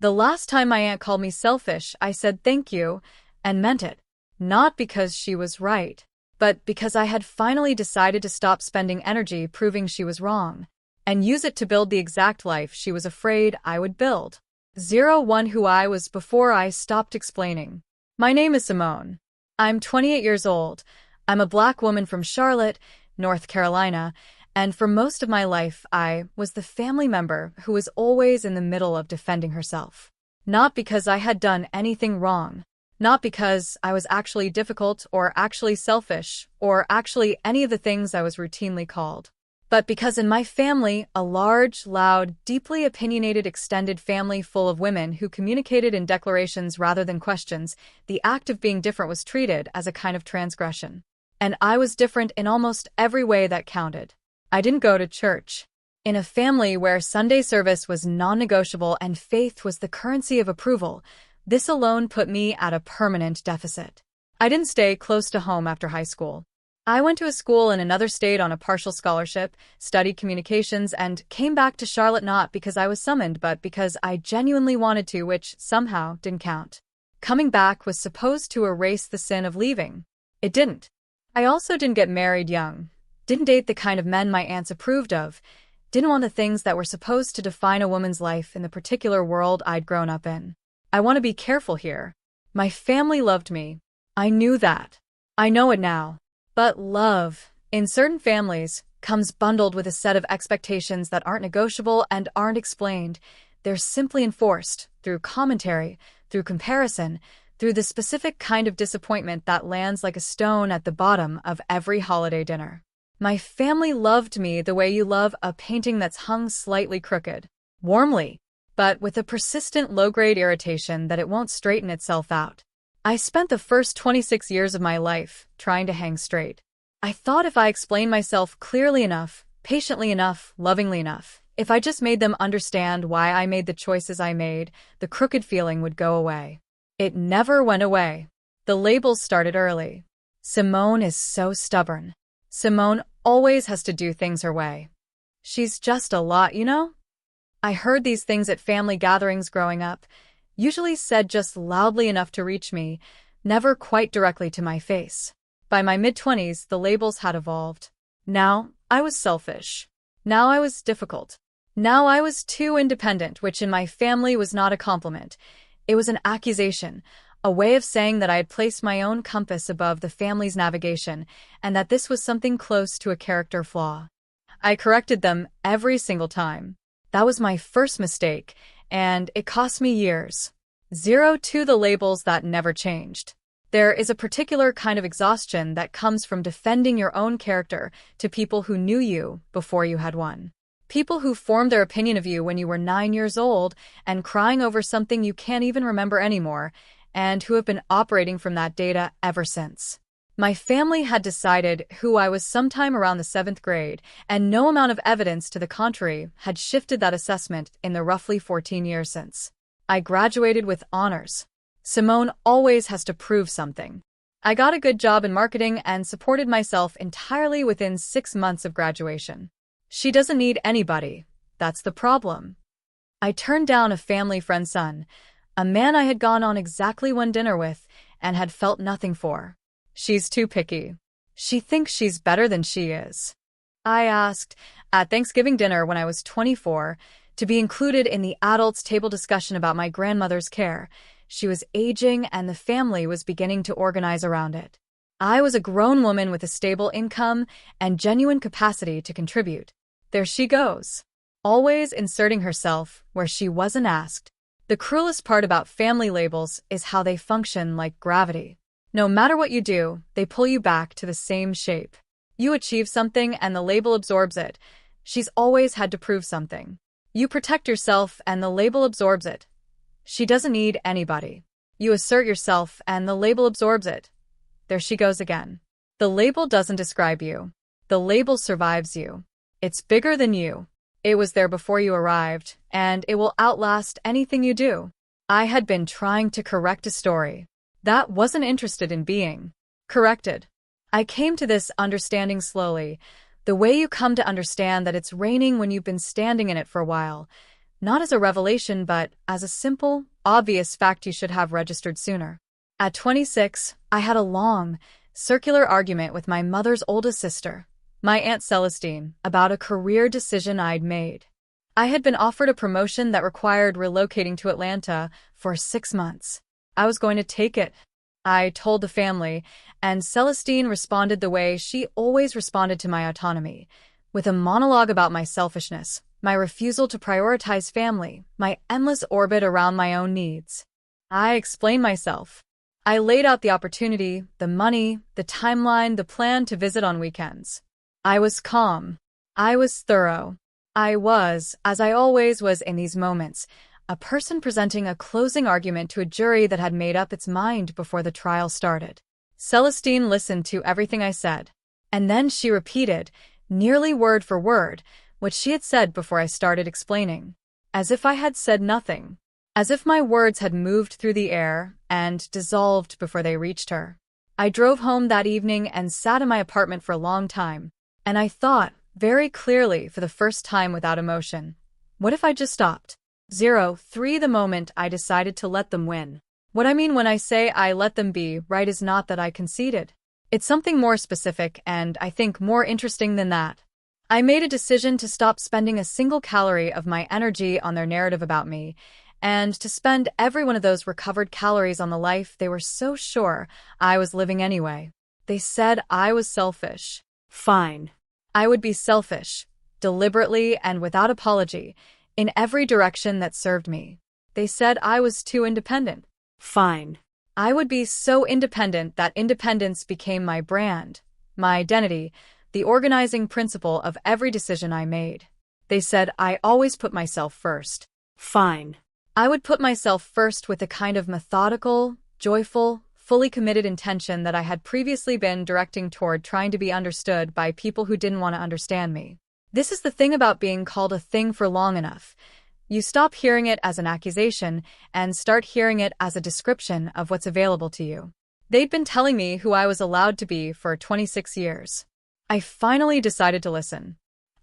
The last time my aunt called me selfish, I said thank you and meant it. Not because she was right, but because I had finally decided to stop spending energy proving she was wrong and use it to build the exact life she was afraid I would build. 01 Who I was before I stopped explaining. My name is Simone. I'm 28 years old. I'm a black woman from Charlotte, North Carolina, and for most of my life I was the family member who was always in the middle of defending herself. Not because I had done anything wrong. Not because I was actually difficult or actually selfish or actually any of the things I was routinely called. But because in my family, a large, loud, deeply opinionated extended family full of women who communicated in declarations rather than questions, the act of being different was treated as a kind of transgression. And I was different in almost every way that counted. I didn't go to church. In a family where Sunday service was non-negotiable and faith was the currency of approval, this alone put me at a permanent deficit. I didn't stay close to home after high school. I went to a school in another state on a partial scholarship, studied communications, and came back to Charlotte not because I was summoned but because I genuinely wanted to, which somehow didn't count. Coming back was supposed to erase the sin of leaving. It didn't. I also didn't get married young. Didn't date the kind of men my aunts approved of. Didn't want the things that were supposed to define a woman's life in the particular world I'd grown up in. I want to be careful here. My family loved me. I knew that. I know it now. But love, in certain families, comes bundled with a set of expectations that aren't negotiable and aren't explained. They're simply enforced, through commentary, through comparison, through the specific kind of disappointment that lands like a stone at the bottom of every holiday dinner. My family loved me the way you love a painting that's hung slightly crooked. Warmly, but with a persistent low-grade irritation that it won't straighten itself out. I spent the first 26 years of my life trying to hang straight. I thought if I explained myself clearly enough, patiently enough, lovingly enough, if I just made them understand why I made the choices I made, the crooked feeling would go away. It never went away. The labels started early. Simone is so stubborn. Simone always has to do things her way. She's just a lot, you know? I heard these things at family gatherings growing up, usually said just loudly enough to reach me, never quite directly to my face. By my mid-20s, the labels had evolved. Now, I was selfish. Now I was difficult. Now I was too independent, which in my family was not a compliment. It was an accusation, a way of saying that I had placed my own compass above the family's navigation, and that this was something close to a character flaw. I corrected them every single time. That was my first mistake, and it cost me years. 02 The labels that never changed. There is a particular kind of exhaustion that comes from defending your own character to people who knew you before you had one. People who formed their opinion of you when you were 9 years old and crying over something you can't even remember anymore, and who have been operating from that data ever since. My family had decided who I was sometime around the 7th grade, and no amount of evidence to the contrary had shifted that assessment in the roughly 14 years since. I graduated with honors. Simone always has to prove something. I got a good job in marketing and supported myself entirely within 6 months of graduation. She doesn't need anybody. That's the problem. I turned down a family friend's son, a man I had gone on exactly one dinner with and had felt nothing for. She's too picky. She thinks she's better than she is. I asked, at Thanksgiving dinner when I was 24, to be included in the adults' table discussion about my grandmother's care. She was aging and the family was beginning to organize around it. I was a grown woman with a stable income and genuine capacity to contribute. There she goes, always inserting herself where she wasn't asked. The cruelest part about family labels is how they function like gravity. No matter what you do, they pull you back to the same shape. You achieve something and the label absorbs it. She's always had to prove something. You protect yourself and the label absorbs it. She doesn't need anybody. You assert yourself and the label absorbs it. There she goes again. The label doesn't describe you. The label survives you. It's bigger than you. It was there before you arrived, and it will outlast anything you do. I had been trying to correct a story that wasn't interested in being corrected. I came to this understanding slowly, the way you come to understand that it's raining when you've been standing in it for a while. Not as a revelation, but as a simple, obvious fact you should have registered sooner. At 26, I had a long, circular argument with my mother's oldest sister, my Aunt Celestine, about a career decision I'd made. I had been offered a promotion that required relocating to Atlanta for 6 months. I was going to take it. I told the family, and Celestine responded the way she always responded to my autonomy, with a monologue about my selfishness, my refusal to prioritize family, my endless orbit around my own needs. I explained myself. I laid out the opportunity, the money, the timeline, the plan to visit on weekends. I was calm. I was thorough. I was, as I always was in these moments, a person presenting a closing argument to a jury that had made up its mind before the trial started. Celestine listened to everything I said, and then she repeated, nearly word for word, what she had said before I started explaining, as if I had said nothing, as if my words had moved through the air and dissolved before they reached her. I drove home that evening and sat in my apartment for a long time, and I thought, very clearly for the first time without emotion, what if I just stopped? 3 The moment I decided to let them win. What I mean when I say I let them be right is not that I conceded. It's something more specific and, I think, more interesting than that. I made a decision to stop spending a single calorie of my energy on their narrative about me, and to spend every one of those recovered calories on the life they were so sure I was living anyway. They said I was selfish. Fine. I would be selfish, deliberately and without apology, in every direction that served me. They said I was too independent. Fine. I would be so independent that independence became my brand, my identity, the organizing principle of every decision I made. They said I always put myself first. Fine. I would put myself first with a kind of methodical, joyful, fully committed intention that I had previously been directing toward trying to be understood by people who didn't want to understand me. This is the thing about being called a thing for long enough. You stop hearing it as an accusation and start hearing it as a description of what's available to you. They'd been telling me who I was allowed to be for 26 years. I finally decided to listen.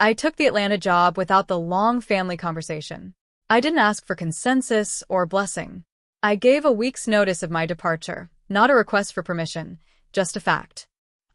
I took the Atlanta job without the long family conversation. I didn't ask for consensus or blessing. I gave a week's notice of my departure, not a request for permission, just a fact.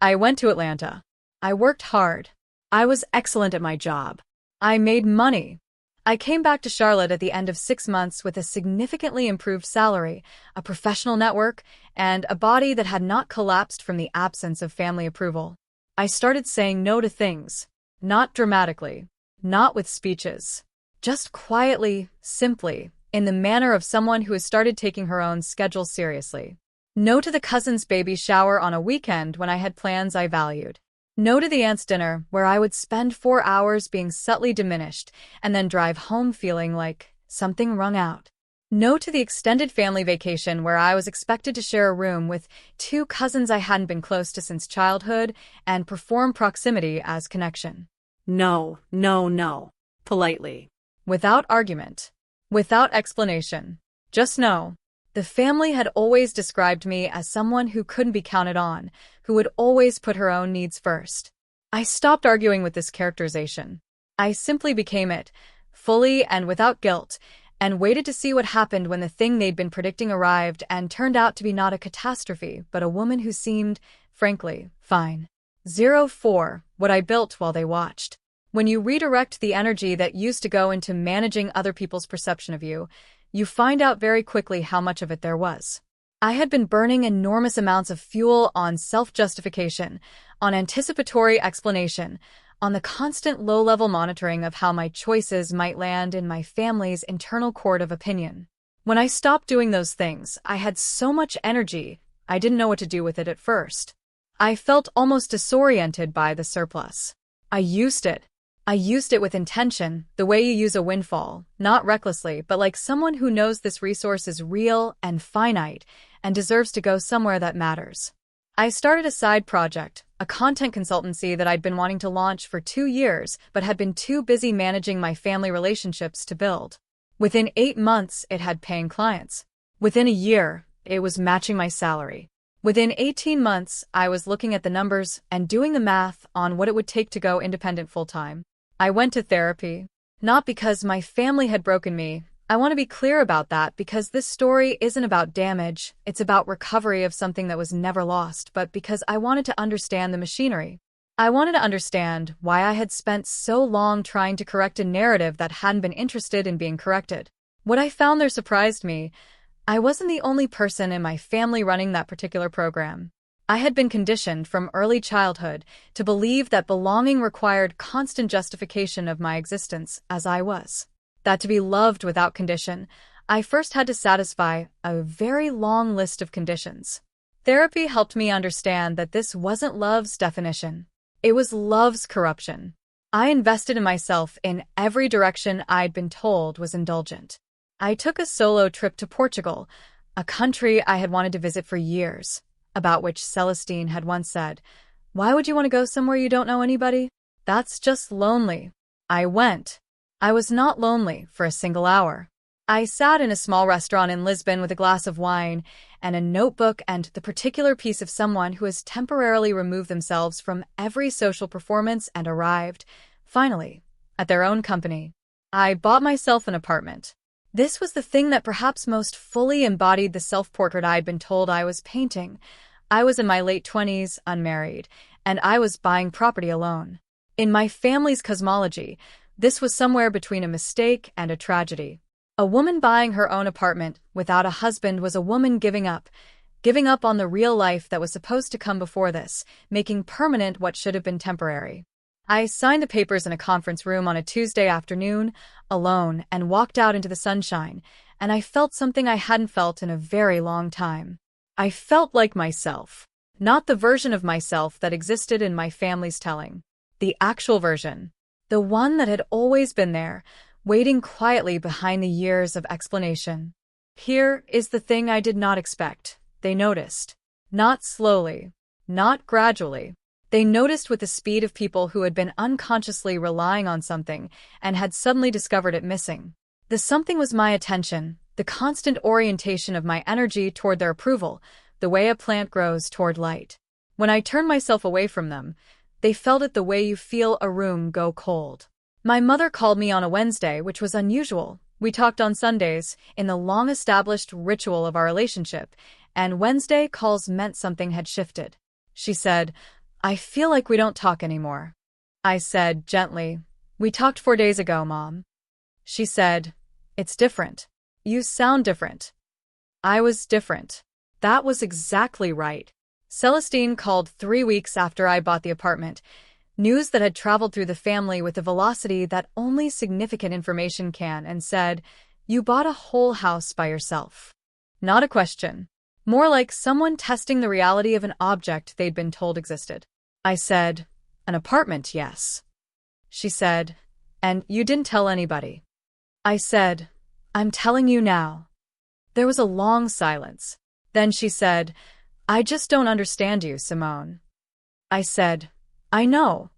I went to Atlanta. I worked hard. I was excellent at my job. I made money. I came back to Charlotte at the end of 6 months with a significantly improved salary, a professional network, and a body that had not collapsed from the absence of family approval. I started saying no to things, not dramatically, not with speeches, just quietly, simply, in the manner of someone who has started taking her own schedule seriously. No to the cousin's baby shower on a weekend when I had plans I valued. No to the aunt's dinner, where I would spend 4 hours being subtly diminished and then drive home feeling like something wrung out. No to the extended family vacation where I was expected to share a room with 2 cousins I hadn't been close to since childhood and perform proximity as connection. No, no, no. Politely. Without argument. Without explanation. Just no. The family had always described me as someone who couldn't be counted on, who would always put her own needs first. I stopped arguing with this characterization. I simply became it, fully and without guilt, and waited to see what happened when the thing they'd been predicting arrived and turned out to be not a catastrophe, but a woman who seemed, frankly, fine. 4 What I built while they watched. When you redirect the energy that used to go into managing other people's perception of you, you find out very quickly how much of it there was. I had been burning enormous amounts of fuel on self-justification, on anticipatory explanation, on the constant low-level monitoring of how my choices might land in my family's internal court of opinion. When I stopped doing those things, I had so much energy, I didn't know what to do with it at first. I felt almost disoriented by the surplus. I used it. I used it with intention, the way you use a windfall, not recklessly, but like someone who knows this resource is real and finite and deserves to go somewhere that matters. I started a side project, a content consultancy that I'd been wanting to launch for 2 years, but had been too busy managing my family relationships to build. Within 8 months, it had paying clients. Within a year, it was matching my salary. Within 18 months, I was looking at the numbers and doing the math on what it would take to go independent full-time. I went to therapy. Not because my family had broken me. I want to be clear about that because this story isn't about damage, it's about recovery of something that was never lost, but because I wanted to understand the machinery. I wanted to understand why I had spent so long trying to correct a narrative that hadn't been interested in being corrected. What I found there surprised me. I wasn't the only person in my family running that particular program. I had been conditioned from early childhood to believe that belonging required constant justification of my existence as I was. That to be loved without condition, I first had to satisfy a very long list of conditions. Therapy helped me understand that this wasn't love's definition. It was love's corruption. I invested in myself in every direction I'd been told was indulgent. I took a solo trip to Portugal, a country I had wanted to visit for years, about which Celestine had once said, "Why would you want to go somewhere you don't know anybody? That's just lonely." I went. I was not lonely for a single hour. I sat in a small restaurant in Lisbon with a glass of wine and a notebook and the particular piece of someone who has temporarily removed themselves from every social performance and arrived, finally, at their own company. I bought myself an apartment. This was the thing that perhaps most fully embodied the self-portrait I'd been told I was painting. I was in my late 20s, unmarried, and I was buying property alone. In my family's cosmology, this was somewhere between a mistake and a tragedy. A woman buying her own apartment without a husband was a woman giving up on the real life that was supposed to come before this, making permanent what should have been temporary. I signed the papers in a conference room on a Tuesday afternoon, alone, and walked out into the sunshine, and I felt something I hadn't felt in a very long time. I felt like myself, not the version of myself that existed in my family's telling. The actual version. The one that had always been there, waiting quietly behind the years of explanation. Here is the thing I did not expect. They noticed. Not slowly. Not gradually. They noticed with the speed of people who had been unconsciously relying on something and had suddenly discovered it missing. The something was my attention, the constant orientation of my energy toward their approval, the way a plant grows toward light. When I turned myself away from them, they felt it the way you feel a room go cold. My mother called me on a Wednesday, which was unusual. We talked on Sundays, in the long-established ritual of our relationship, and Wednesday calls meant something had shifted. She said, "I feel like we don't talk anymore." I said, gently, "We talked 4 days ago, Mom." She said, "It's different. You sound different." I was different. That was exactly right. Celestine called 3 weeks after I bought the apartment, news that had traveled through the family with the velocity that only significant information can, and said, "You bought a whole house by yourself." Not a question. More like someone testing the reality of an object they'd been told existed. I said, "An apartment, yes." She said, "And you didn't tell anybody." I said, "I'm telling you now." There was a long silence. Then she said, "I just don't understand you, Simone." I said, "I know."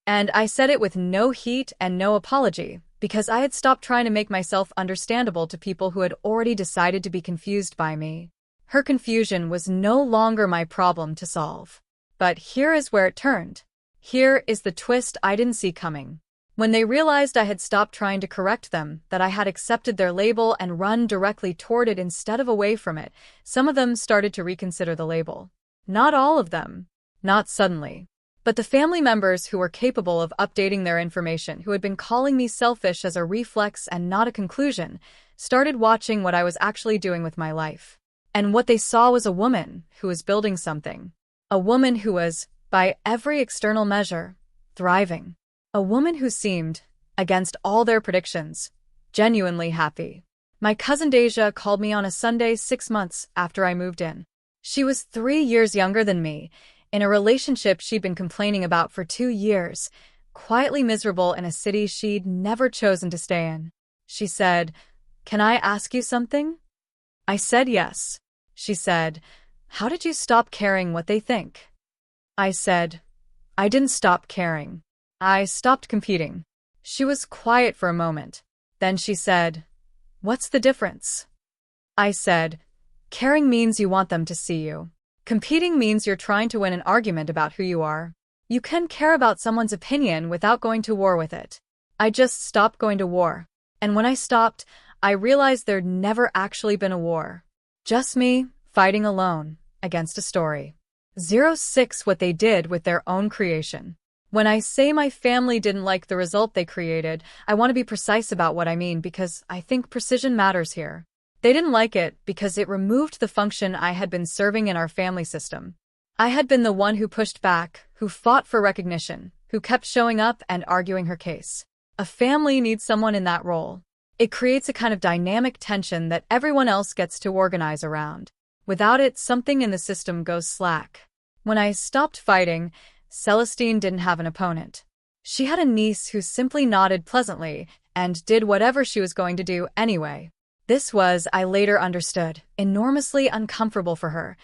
And I said it with no heat and no apology, because I had stopped trying to make myself understandable to people who had already decided to be confused by me. Her confusion was no longer my problem to solve. But here is where it turned. Here is the twist I didn't see coming. When they realized I had stopped trying to correct them, that I had accepted their label and run directly toward it instead of away from it, some of them started to reconsider the label. Not all of them. Not suddenly. But the family members who were capable of updating their information, who had been calling me selfish as a reflex and not a conclusion, started watching what I was actually doing with my life. And what they saw was a woman who was building something. A woman who was, by every external measure, thriving. A woman who seemed, against all their predictions, genuinely happy. My cousin Deja called me on a Sunday 6 months after I moved in. She was 3 years younger than me, in a relationship she'd been complaining about for 2 years, quietly miserable in a city she'd never chosen to stay in. She said, "Can I ask you something?" I said yes. She said, "How did you stop caring what they think?" I said, "I didn't stop caring. I stopped competing." She was quiet for a moment. Then she said, "What's the difference?" I said, "Caring means you want them to see you. Competing means you're trying to win an argument about who you are. You can care about someone's opinion without going to war with it." I just stopped going to war. And when I stopped, I realized there'd never actually been a war. Just me, fighting alone, against a story. 06 what they did with their own creation. When I say my family didn't like the result they created, I want to be precise about what I mean because I think precision matters here. They didn't like it because it removed the function I had been serving in our family system. I had been the one who pushed back, who fought for recognition, who kept showing up and arguing her case. A family needs someone in that role. It creates a kind of dynamic tension that everyone else gets to organize around. Without it, something in the system goes slack. When I stopped fighting, Celestine didn't have an opponent. She had a niece who simply nodded pleasantly and did whatever she was going to do anyway. This was, I later understood, enormously uncomfortable for her,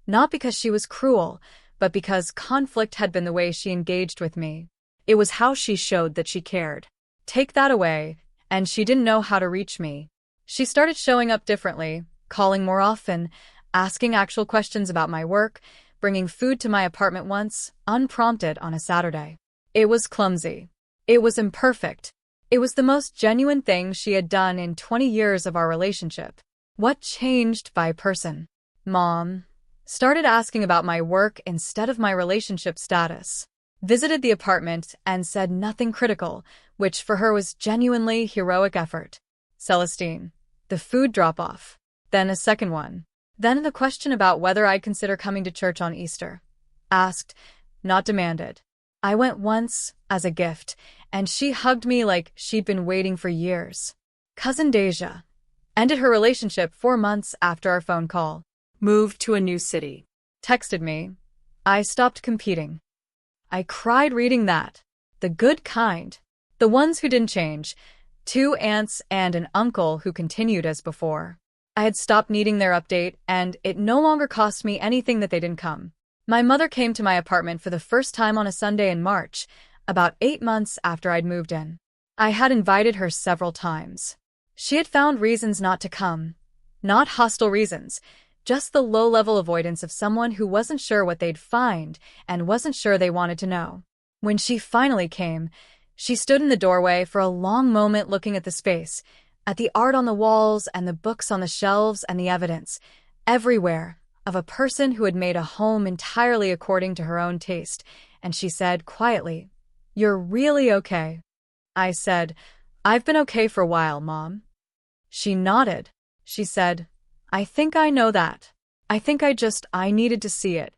not because she was cruel, but because conflict had been the way she engaged with me. It was how she showed that she cared. Take that away, and she didn't know how to reach me. She started showing up differently, calling more often, asking actual questions about my work, bringing food to my apartment once, unprompted on a Saturday. It was clumsy. It was imperfect. It was the most genuine thing she had done in 20 years of our relationship. What changed by person? Mom started asking about my work instead of my relationship status. Visited the apartment and said nothing critical, which for her was genuinely heroic effort. Celestine. The food drop-off. Then a second one. Then the question about whether I'd consider coming to church on Easter. Asked, not demanded. I went once, as a gift, and she hugged me like she'd been waiting for years. Cousin Deja. Ended her relationship 4 months after our phone call. Moved to a new city. Texted me. I stopped competing. I cried reading that. The good kind. The ones who didn't change. 2 aunts and an uncle who continued as before. I had stopped needing their update, and it no longer cost me anything that they didn't come. My mother came to my apartment for the first time on a Sunday in March, about 8 months after I'd moved in. I had invited her several times. She had found reasons not to come. Not hostile reasons, just the low-level avoidance of someone who wasn't sure what they'd find and wasn't sure they wanted to know. When she finally came, she stood in the doorway for a long moment looking at the space, at the art on the walls and the books on the shelves and the evidence, everywhere, of a person who had made a home entirely according to her own taste, and she said quietly, "You're really okay." I said, "I've been okay for a while, Mom." She nodded. She said, "I think I know that. I think I needed to see it."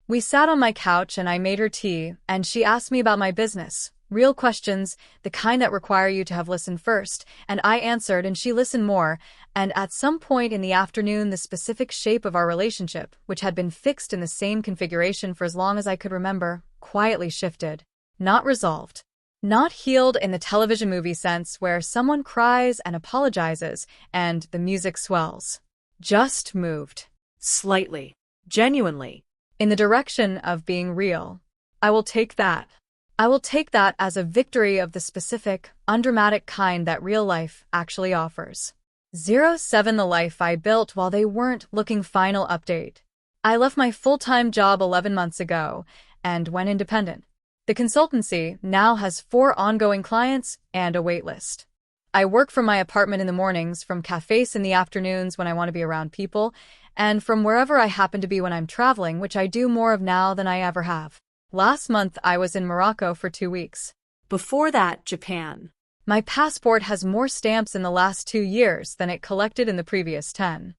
We sat on my couch and I made her tea, and she asked me about my business. Real questions, the kind that require you to have listened first, and I answered and she listened more, and at some point in the afternoon the specific shape of our relationship, which had been fixed in the same configuration for as long as I could remember, quietly shifted. Not resolved. Not healed in the television movie sense where someone cries and apologizes and the music swells. Just moved. Slightly. Genuinely. In the direction of being real. I will take that. I will take that as a victory of the specific, undramatic kind that real life actually offers. 07 The life I built while they weren't looking. Final update. I left my full-time job 11 months ago and went independent. The consultancy now has 4 ongoing clients and a waitlist. I work from my apartment in the mornings, from cafes in the afternoons when I want to be around people, and from wherever I happen to be when I'm traveling, which I do more of now than I ever have. Last month, I was in Morocco for 2 weeks. Before that, Japan. My passport has more stamps in the last 2 years than it collected in the previous 10.